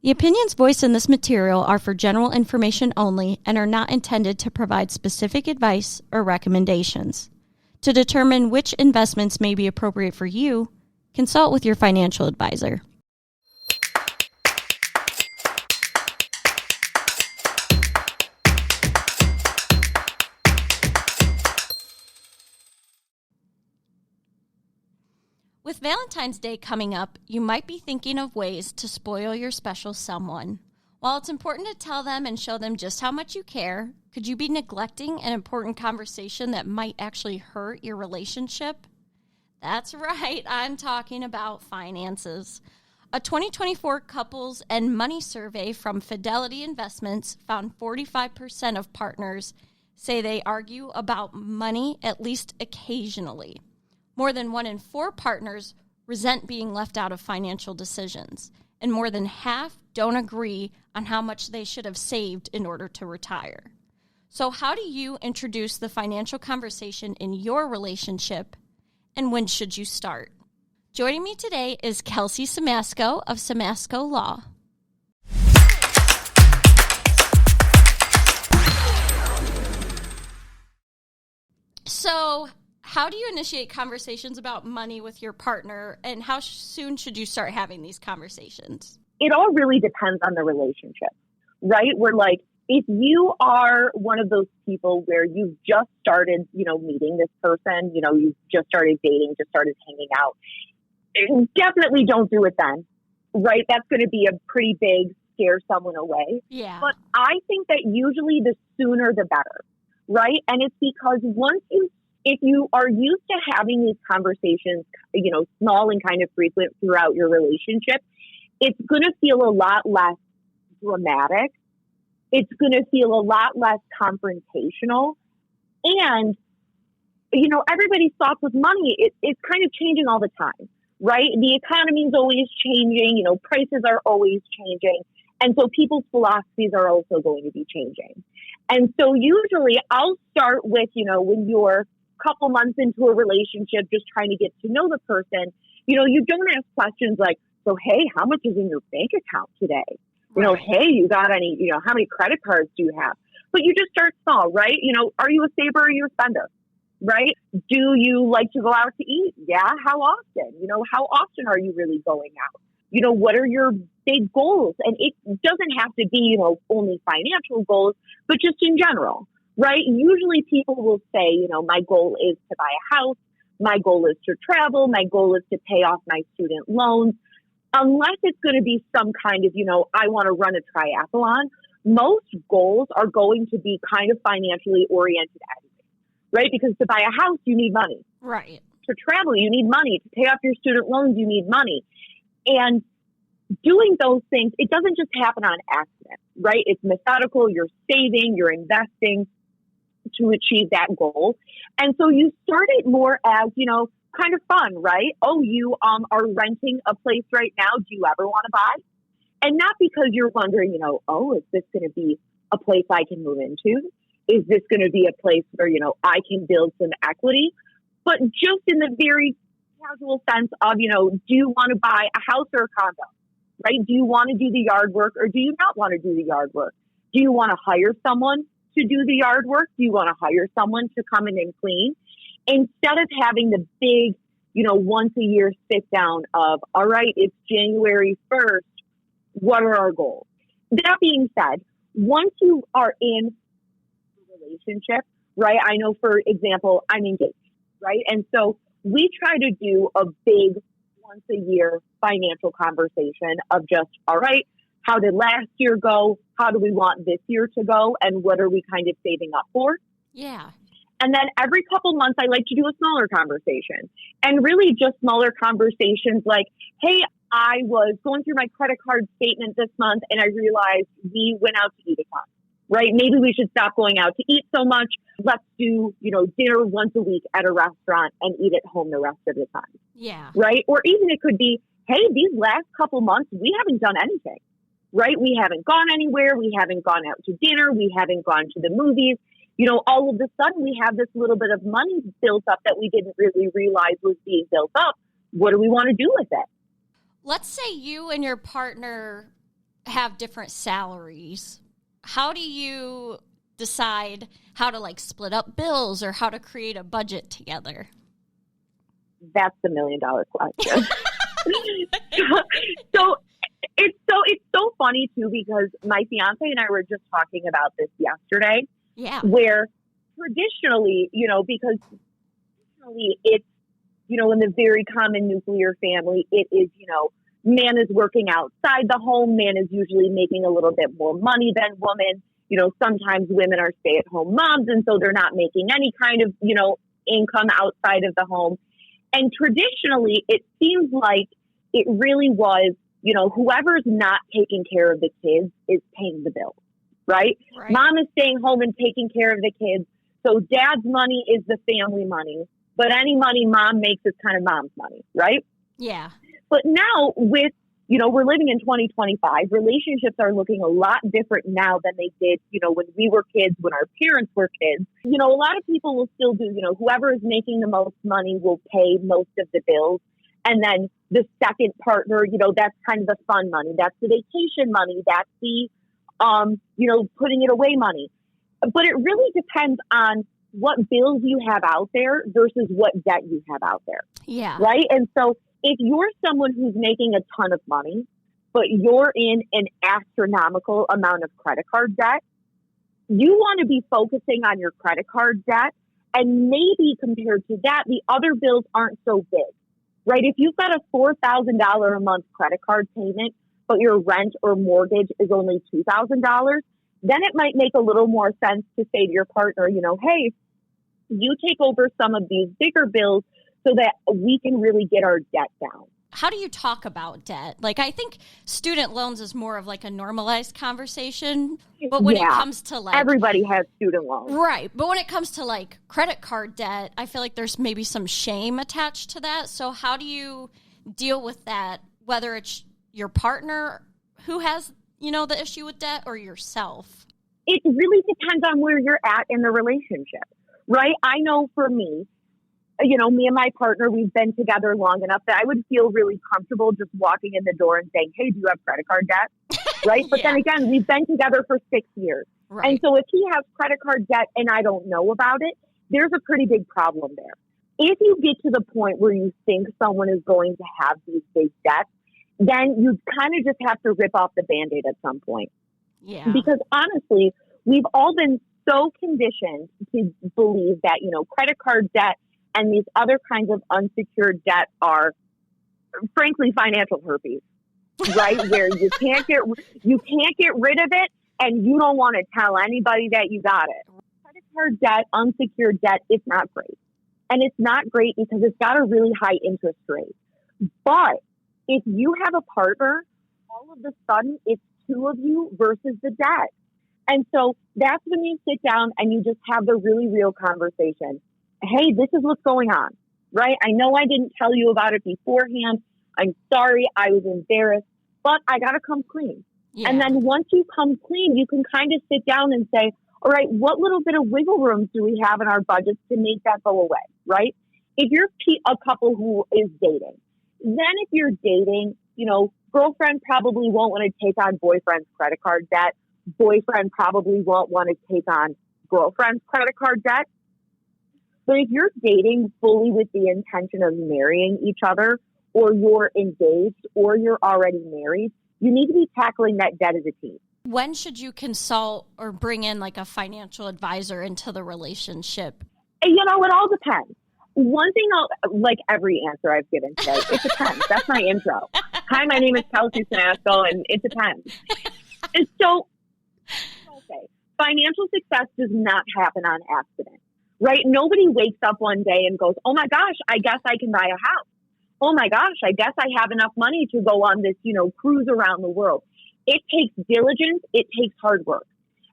The opinions voiced in this material are for general information only and are not intended to provide specific advice or recommendations. To determine which investments may be appropriate for you, consult with your financial advisor. With Valentine's Day coming up, you might be thinking of ways to spoil your special someone. While it's important to tell them and show them just how much you care, could you be neglecting an important conversation that might actually hurt your relationship? That's right, I'm talking about finances. A 2024 couples and money survey from Fidelity Investments found 45% of partners say they argue about money at least occasionally. More than 1 in 4 partners resent being left out of financial decisions, and more than half don't agree on how much they should have saved in order to retire. So how do you introduce the financial conversation in your relationship, and when should you start? Joining me today is Kelsey Simasko of Simasko Law. So, how do you initiate conversations about money with your partner, and how soon should you start having these conversations? It all really depends on the relationship, right? We're like, if you are one of those people where you've just started, meeting this person, you've just started dating, just started hanging out, definitely don't do it then, right? That's going to be a pretty big scare someone away. Yeah. But I think that usually the sooner the better, right? And it's because if you are used to having these conversations, small and kind of frequent throughout your relationship, it's going to feel a lot less dramatic. It's going to feel a lot less confrontational. And, everybody's thoughts with money, it's kind of changing all the time, right? The economy is always changing, prices are always changing. And so people's philosophies are also going to be changing. And so usually I'll start with, when you're couple months into a relationship, just trying to get to know the person, you don't ask questions like, so, hey, how much is in your bank account today? Right. Hey, you got any, how many credit cards do you have? But you just start small, right? Are you a saver or are you a spender, right? Do you like to go out to eat? Yeah. How often? How often are you really going out? What are your big goals? And it doesn't have to be, only financial goals, but just in general. Right? Usually people will say, my goal is to buy a house. My goal is to travel. My goal is to pay off my student loans. Unless it's going to be some kind of, I want to run a triathlon. Most goals are going to be kind of financially oriented anyway, right? Because to buy a house, you need money. Right. To travel, you need money. To pay off your student loans, you need money. And doing those things, it doesn't just happen on accident, right? It's methodical. You're saving, you're investing to achieve that goal. And so you start it more as, kind of fun, right? Oh, you are renting a place right now. Do you ever want to buy? And not because you're wondering, oh, is this going to be a place I can move into? Is this going to be a place where, I can build some equity? But just in the very casual sense of, do you want to buy a house or a condo, right? Do you want to do the yard work or do you not want to do the yard work? Do you want to hire someone to do the yard work? Do you want to hire someone to come in and clean? Instead of having the big, once a year sit down of, all right, it's January 1st. What are our goals? That being said, once you are in a relationship, right? I know, for example, I'm engaged, right? And so we try to do a big once a year financial conversation of just, all right, how did last year go? How do we want this year to go? And what are we kind of saving up for? Yeah. And then every couple months, I like to do a smaller conversation, and really just smaller conversations like, hey, I was going through my credit card statement this month and I realized we went out to eat a ton, right? Maybe we should stop going out to eat so much. Let's do, dinner once a week at a restaurant and eat at home the rest of the time. Yeah. Right? Or even it could be, hey, these last couple months, we haven't done anything, right? We haven't gone anywhere. We haven't gone out to dinner. We haven't gone to the movies. All of a sudden we have this little bit of money built up that we didn't really realize was being built up. What do we want to do with it? Let's say you and your partner have different salaries. How do you decide how to like split up bills or how to create a budget together? That's the $1 million question. so it's so funny too, because my fiance and I were just talking about this yesterday. Yeah. Where traditionally, because traditionally it's, in the very common nuclear family, it is, man is working outside the home. Man is usually making a little bit more money than woman. Sometimes women are stay-at-home moms, and so they're not making any kind of, income outside of the home. And traditionally, it seems like it really was, whoever's not taking care of the kids is paying the bills, right? Mom is staying home and taking care of the kids. So dad's money is the family money, but any money mom makes is kind of mom's money, right? Yeah. But now with, we're living in 2025, relationships are looking a lot different now than they did, when we were kids, when our parents were kids. A lot of people will still do, whoever is making the most money will pay most of the bills. And then the second partner, that's kind of the fun money. That's the vacation money. That's the, putting it away money. But it really depends on what bills you have out there versus what debt you have out there. Yeah. Right. And so if you're someone who's making a ton of money, but you're in an astronomical amount of credit card debt, you want to be focusing on your credit card debt. And maybe compared to that, the other bills aren't so big, right? If you've got a $4,000 a month credit card payment, but your rent or mortgage is only $2,000, then it might make a little more sense to say to your partner, hey, you take over some of these bigger bills so that we can really get our debt down. How do you talk about debt? Like, I think student loans is more of like a normalized conversation, but when it comes to like... everybody has student loans. Right. But when it comes to like credit card debt, I feel like there's maybe some shame attached to that. So how do you deal with that, whether it's your partner who has, the issue with debt or yourself? It really depends on where you're at in the relationship, right? I know for me, me and my partner, we've been together long enough that I would feel really comfortable just walking in the door and saying, hey, do you have credit card debt? Right? But then again, we've been together for 6 years. Right. And so if he has credit card debt and I don't know about it, there's a pretty big problem there. If you get to the point where you think someone is going to have these big debts, then you kind of just have to rip off the Band-Aid at some point. Yeah. Because honestly, we've all been so conditioned to believe that, credit card debt and these other kinds of unsecured debt are, frankly, financial herpes, right? Where you can't get rid of it, and you don't want to tell anybody that you got it. Credit card debt, unsecured debt, it's not great, and it's not great because it's got a really high interest rate. But if you have a partner, all of a sudden it's two of you versus the debt, and so that's when you sit down and you just have the really real conversation. Hey, this is what's going on, right? I know I didn't tell you about it beforehand. I'm sorry. I was embarrassed, but I got to come clean. Yeah. And then once you come clean, you can kind of sit down and say, all right, what little bit of wiggle room do we have in our budgets to make that go away, right? If you're a couple who is dating, then if you're dating, girlfriend probably won't want to take on boyfriend's credit card debt. Boyfriend probably won't want to take on girlfriend's credit card debt. But if you're dating fully with the intention of marrying each other, or you're engaged, or you're already married, you need to be tackling that debt as a team. When should you consult or bring in like a financial advisor into the relationship? It all depends. One thing, like every answer I've given today, it depends. That's my intro. Hi, my name is Kelsey Sinasco, and it depends. And so, okay, financial success does not happen on accident. Right? Nobody wakes up one day and goes, oh my gosh, I guess I can buy a house. Oh my gosh, I guess I have enough money to go on this, cruise around the world. It takes diligence. It takes hard work.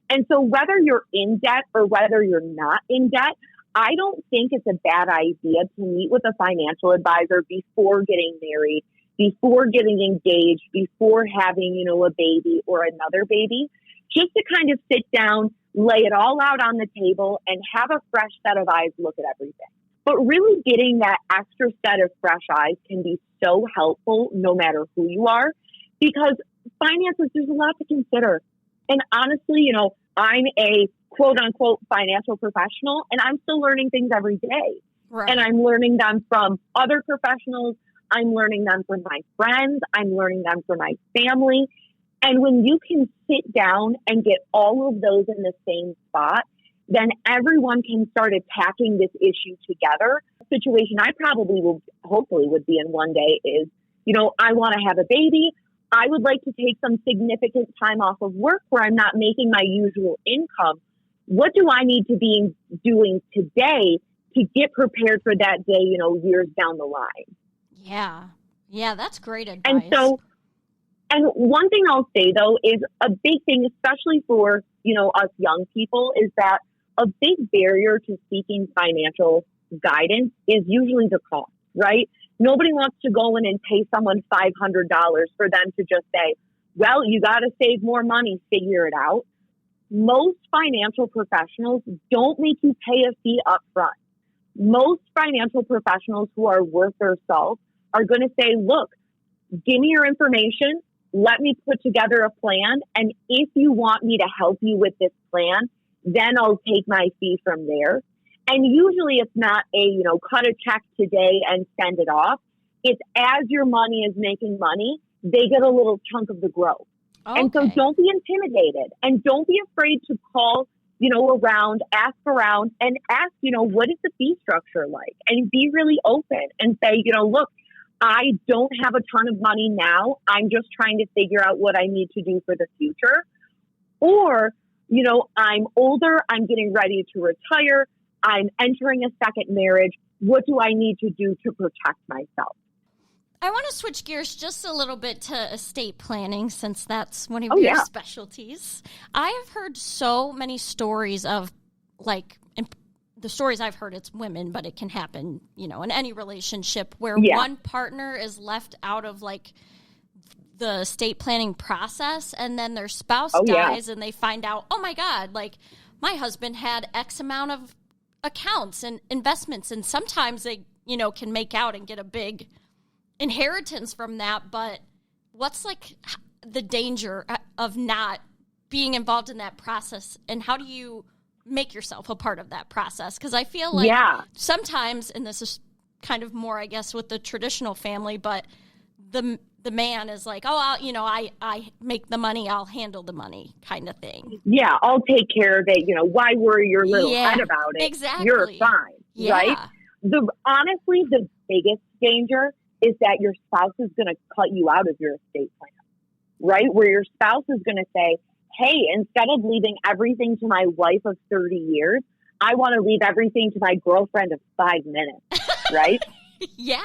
And so whether you're in debt or whether you're not in debt, I don't think it's a bad idea to meet with a financial advisor before getting married, before getting engaged, before having, a baby or another baby, just to kind of sit down, lay it all out on the table, and have a fresh set of eyes look at everything. But really getting that extra set of fresh eyes can be so helpful no matter who you are, because finances, there's a lot to consider. And honestly, I'm a quote unquote financial professional, and I'm still learning things every day. Right. And I'm learning them from other professionals. I'm learning them from my friends. I'm learning them from my family. And when you can sit down and get all of those in the same spot, then everyone can start attacking this issue together. The situation I probably will, hopefully would be in one day is, I want to have a baby. I would like to take some significant time off of work where I'm not making my usual income. What do I need to be doing today to get prepared for that day, years down the line? Yeah. Yeah, that's great advice. And one thing I'll say, though, is a big thing, especially for, us young people, is that a big barrier to seeking financial guidance is usually the cost, right? Nobody wants to go in and pay someone $500 for them to just say, well, you got to save more money, figure it out. Most financial professionals don't make you pay a fee up front. Most financial professionals who are worth their salt are going to say, look, give me your information. Let me put together a plan. And if you want me to help you with this plan, then I'll take my fee from there. And usually it's not a, cut a check today and send it off. It's as your money is making money, they get a little chunk of the growth. Okay. And so don't be intimidated and don't be afraid to call, around, ask around and ask, what is the fee structure like? And be really open and say, look, I don't have a ton of money now. I'm just trying to figure out what I need to do for the future. Or, I'm older, I'm getting ready to retire, I'm entering a second marriage. What do I need to do to protect myself? I want to switch gears just a little bit to estate planning, since that's one of your specialties. I have heard so many stories of, the stories I've heard, it's women, but it can happen, in any relationship where one partner is left out of the estate planning process, and then their spouse dies and they find out, oh my God, my husband had X amount of accounts and investments, and sometimes they, can make out and get a big inheritance from that. But what's the danger of not being involved in that process, and how do you make yourself a part of that process? Because I feel like sometimes, and this is kind of more, I guess, with the traditional family, but the man is like, oh, I make the money, I'll handle the money kind of thing. Yeah, I'll take care of it. Why worry your little head about it? Exactly. You're fine, right? Honestly, the biggest danger is that your spouse is going to cut you out of your estate plan, right? Where your spouse is going to say, hey, instead of leaving everything to my wife of 30 years, I want to leave everything to my girlfriend of 5 minutes, right? Yeah,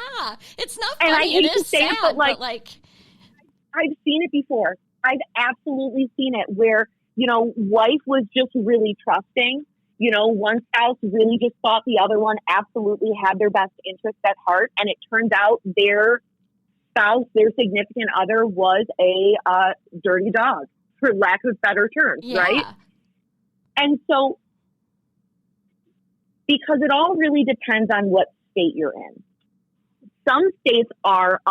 it's not funny. And I hate to say it, but I've seen it before. I've absolutely seen it where, wife was just really trusting. One spouse really just thought the other one absolutely had their best interests at heart. And it turns out their spouse, their significant other, was a dirty dog, for lack of better terms, right? And so, because it all really depends on what state you're in. Some states are,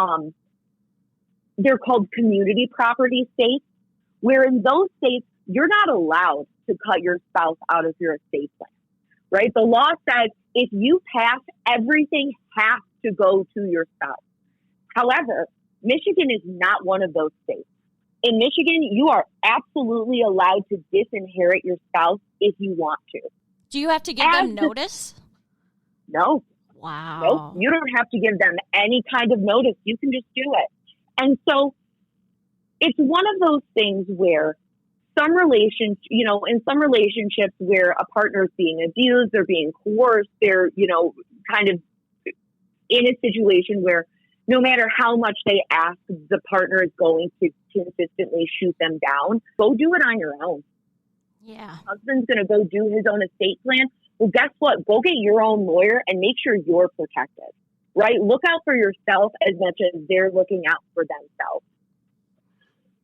they're called community property states, where in those states, you're not allowed to cut your spouse out of your estate plan, right? The law says if you pass, everything has to go to your spouse. However, Michigan is not one of those states. In Michigan, you are absolutely allowed to disinherit your spouse if you want to. Do you have to give them notice? No. Wow. Nope. You don't have to give them any kind of notice. You can just do it. And so it's one of those things where in some relationships where a partner is being abused, they're being coerced, they're, kind of in a situation where no matter how much they ask, the partner is going to consistently shoot them down. Go do it on your own. Yeah. Husband's going to go do his own estate plan. Well, guess what? Go get your own lawyer and make sure you're protected, right? Look out for yourself as much as they're looking out for themselves.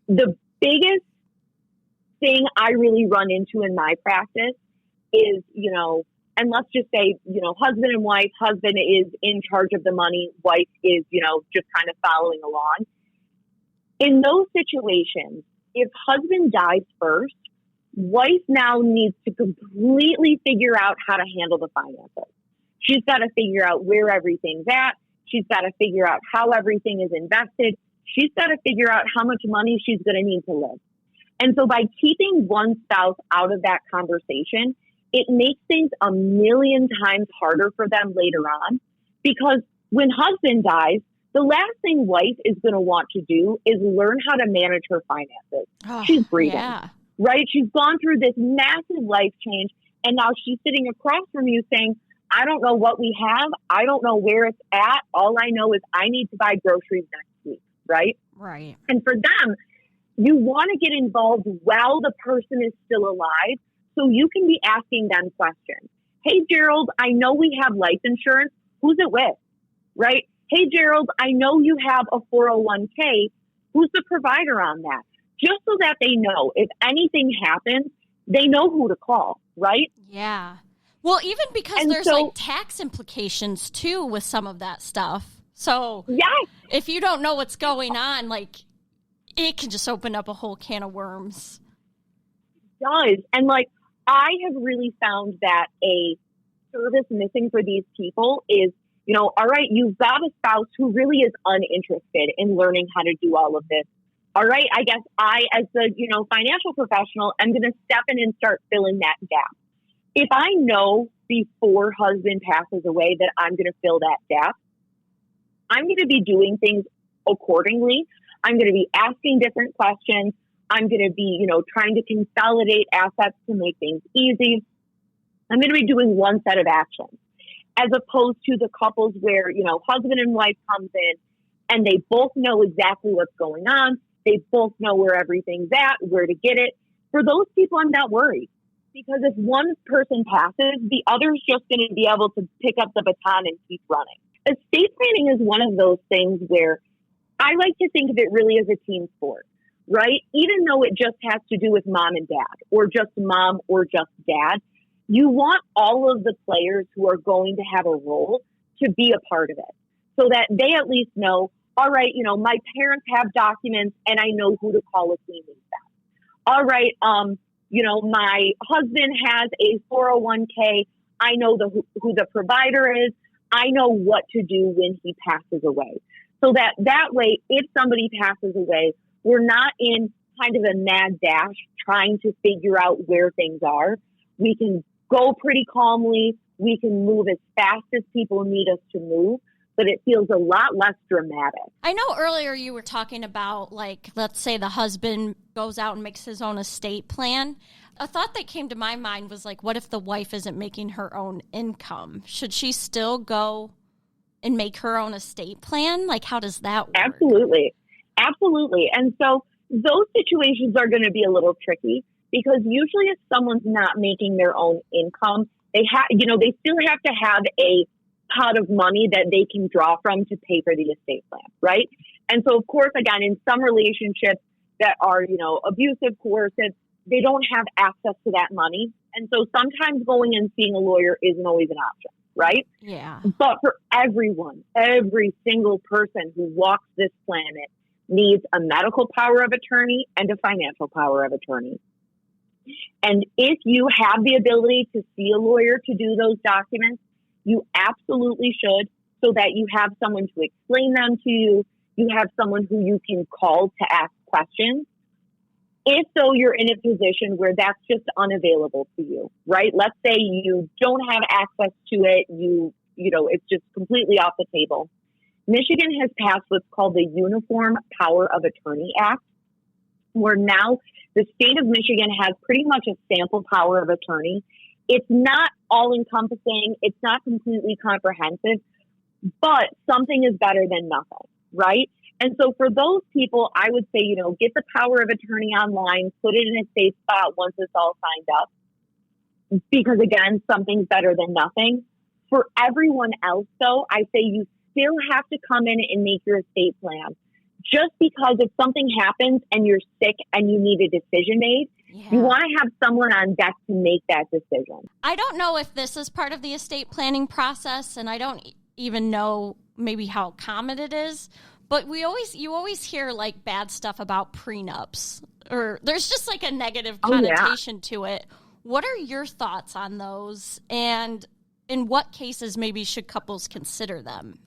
The biggest thing I really run into in my practice is, and let's just say, husband and wife, husband is in charge of the money, wife is, just kind of following along. In those situations, if husband dies first, wife now needs to completely figure out how to handle the finances. She's got to figure out where everything's at. She's got to figure out how everything is invested. She's got to figure out how much money she's going to need to live. And so by keeping one spouse out of that conversation, it makes things a million times harder for them later on, because when husband dies, the last thing wife is going to want to do is learn how to manage her finances. Oh, she's breathing, yeah. right? She's gone through this massive life change, and now she's sitting across from you saying, I don't know what we have. I don't know where it's at. All I know is I need to buy groceries next week, right? Right. And for them, you want to get involved while the person is still alive, so you can be asking them questions. Hey, Gerald, I know we have life insurance. Who's it with? Right? Hey, Gerald, I know you have a 401k. Who's the provider on that? Just so that they know if anything happens, they know who to call, right? Yeah. Well, even because And there's so- like tax implications too with some of that stuff. So Yes. if you don't know what's going on, like it can just open up a whole can of worms. Does. And like, I have really found that a service missing for these people is, you know, all right, you've got a spouse who really is uninterested in learning how to do all of this. All right, I guess I, as the, you know, financial professional, am going to step in and start filling that gap. If I know before husband passes away that I'm going to fill that gap, I'm going to be doing things accordingly. I'm going to be asking different questions. I'm going to be, you know, trying to consolidate assets to make things easy. I'm going to be doing one set of actions, as opposed to the couples where, you know, husband and wife comes in and they both know exactly what's going on. They both know where everything's at, where to get it. For those people, I'm not worried, because if one person passes, the other's just going to be able to pick up the baton and keep running. Estate planning is one of those things where I like to think of it really as a team sport, right? Even though it just has to do with mom and dad, or just mom or just dad, you want all of the players who are going to have a role to be a part of it, so that they at least know, all right, you know, my parents have documents and I know who to call if we need them. All right, you know, my husband has a 401k. I know who the provider is. I know what to do when he passes away. So that way, if somebody passes away, we're not in kind of a mad dash trying to figure out where things are. We can go pretty calmly. We can move as fast as people need us to move, but it feels a lot less dramatic. I know earlier you were talking about, like, let's say the husband goes out and makes his own estate plan. A thought that came to my mind was, like, what if the wife isn't making her own income? Should she still go and make her own estate plan? Like, how does that work? Absolutely. Absolutely. And so those situations are going to be a little tricky, because usually if someone's not making their own income, they still have to have a pot of money that they can draw from to pay for the estate plan, right? And so, of course, again, in some relationships that are, you know, abusive, coercive, they don't have access to that money. And so sometimes going and seeing a lawyer isn't always an option, right? Yeah. But for everyone, every single person who walks this planet needs a medical power of attorney and a financial power of attorney. And if you have the ability to see a lawyer to do those documents, you absolutely should, so that you have someone to explain them to you. You have someone who you can call to ask questions. If though you're in a position where that's just unavailable to you, right? Let's say you don't have access to it. You know, it's just completely off the table. Michigan has passed what's called the Uniform Power of Attorney Act, where now the state of Michigan has pretty much a sample power of attorney. It's not all-encompassing. It's not completely comprehensive, but something is better than nothing, right? And so for those people, I would say, you know, get the power of attorney online, put it in a safe spot once it's all signed up, because, again, something's better than nothing. For everyone else, though, I say you still have to come in and make your estate plan. Just because if something happens and you're sick and you need a decision made, you want to have someone on deck to make that decision. I don't know if this is part of the estate planning process, and I don't even know maybe how common it is, But you always hear like bad stuff about prenups, or there's just like a negative connotation to it. What are your thoughts on those? And in what cases maybe should couples consider them?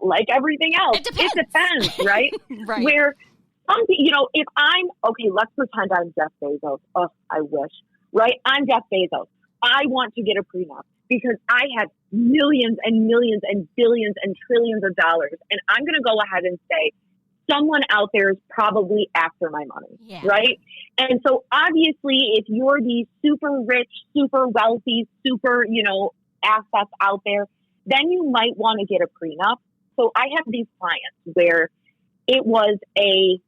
Like everything else, it depends, right? Right. Where if let's pretend I'm Jeff Bezos. Oh, I wish, right? I'm Jeff Bezos. I want to get a prenup because I have millions and millions and billions and trillions of dollars. And I'm going to go ahead and say someone out there is probably after my money, right? And so obviously if you're the super rich, super wealthy, super, assets out there, then you might want to get a prenup. So I have these clients where it was a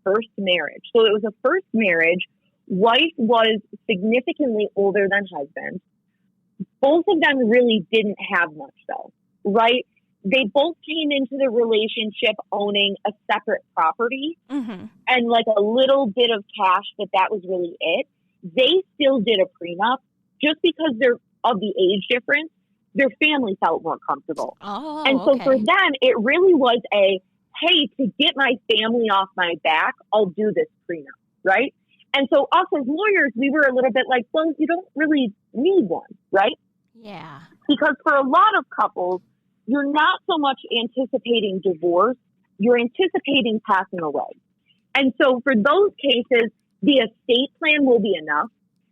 first marriage. So it was a first marriage. Wife was significantly older than husband. Both of them really didn't have much though, right? They both came into the relationship owning a separate property and like a little bit of cash, but that was really it. They still did a prenup just because they're of the age difference. Their family felt more comfortable. Oh, and so for them, it really was hey, to get my family off my back, I'll do this prenup, right? And so us as lawyers, we were a little bit like, well, you don't really need one, right? Yeah. Because for a lot of couples, you're not so much anticipating divorce, you're anticipating passing away. And so for those cases, the estate plan will be enough,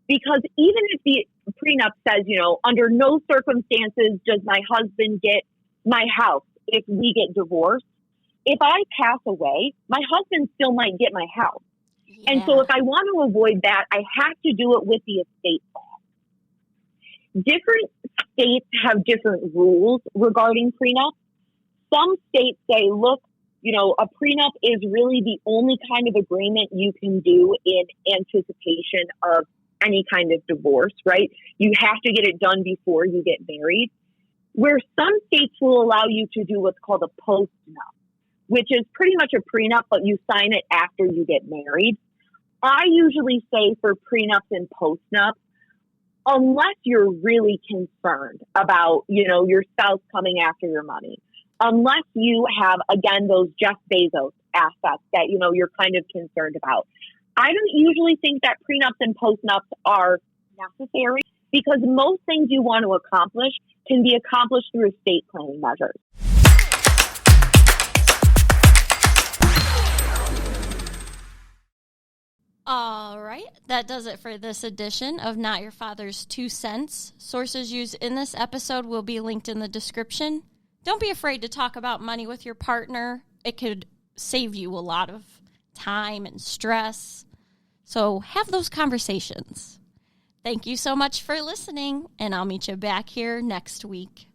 because even if the prenup says, under no circumstances does my husband get my house if we get divorced, if I pass away, my husband still might get my house. Yeah. And so if I want to avoid that, I have to do it with the estate plan. Different states have different rules regarding prenups. Some states say, look, a prenup is really the only kind of agreement you can do in anticipation of any kind of divorce, right? You have to get it done before you get married. Where some states will allow you to do what's called a postnup, which is pretty much a prenup, but you sign it after you get married. I usually say for prenups and postnups, unless you're really concerned about, your spouse coming after your money, unless you have, again, those Jeff Bezos assets that, you're kind of concerned about, I don't usually think that prenups and postnups are necessary, because most things you want to accomplish can be accomplished through estate planning measures. All right, that does it for this edition of Not Your Father's 2 Cents. Sources used in this episode will be linked in the description. Don't be afraid to talk about money with your partner. It could save you a lot of time and stress. So have those conversations. Thank you so much for listening, and I'll meet you back here next week.